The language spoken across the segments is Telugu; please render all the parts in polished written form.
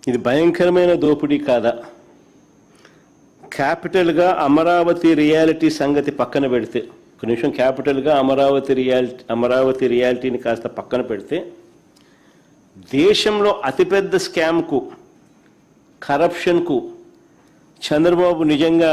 ఇది భయంకరమైన దోపిడీ కాదా? క్యాపిటల్గా అమరావతి రియాలిటీ సంగతి పక్కన పెడితే, ఒక నిమిషం క్యాపిటల్గా అమరావతి రియాలిటీని కాస్త పక్కన పెడితే, దేశంలో అతిపెద్ద స్కామ్కు, కరప్షన్కు చంద్రబాబు నిజంగా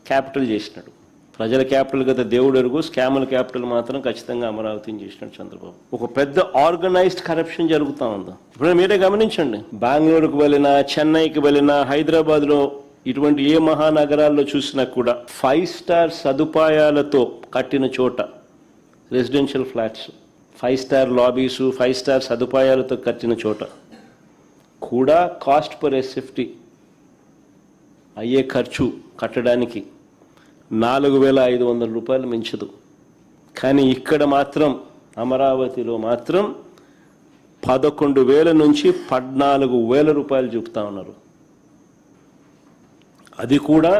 క్యాపిటల్ చేసినాడు. ప్రజల క్యాపిటల్ కదా దేవుడు ఎరుగు, స్కాముల క్యాపిటల్ మాత్రం ఖచ్చితంగా అమరావతిని చేసినాడు చంద్రబాబు. ఒక పెద్ద ఆర్గనైజ్డ్ కరప్షన్ జరుగుతూ ఉంది. ఇప్పుడు మీరే గమనించండి, బెంగళూరుకు వెళ్ళినా, చెన్నైకి వెళ్ళినా, హైదరాబాద్లో ఇటువంటి ఏ మహానగరాల్లో చూసినా కూడా 5 స్టార్ సదుపాయాలతో కట్టిన చోట, రెసిడెన్షియల్ ఫ్లాట్స్, 5 స్టార్ లాబీసు, 5 స్టార్ సదుపాయాలతో కట్టిన చోట కూడా కాస్ట్ పర్ ఎస్ఎఫ్టీ అయ్యే ఖర్చు కట్టడానికి 4,500 రూపాయలు మించదు. కానీ ఇక్కడ మాత్రం, అమరావతిలో మాత్రం 11,000 నుంచి 14,000 రూపాయలు చూపుతా ఉన్నారు. అది కూడా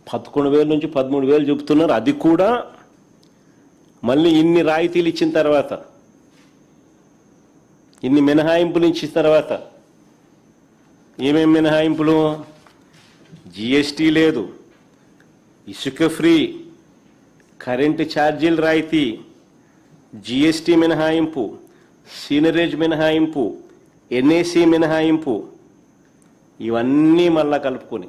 11,000 నుంచి 13,000 చూపుతున్నారు. అది కూడా మళ్ళీ ఇన్ని రాయితీలు ఇచ్చిన తర్వాత, ఇన్ని మినహాయింపులు ఇచ్చిన తర్వాత. ఏమేమి మినహాయింపులు? జిఎస్టీ లేదు, ఇసుక ఫ్రీ, కరెంటు ఛార్జీలు రాయితీ, జిఎస్టీ మినహాయింపు, సీనరేజ్ మినహాయింపు, ఎన్ఏసీ మినహాయింపు, ఇవన్నీ మళ్ళా కలుపుకొని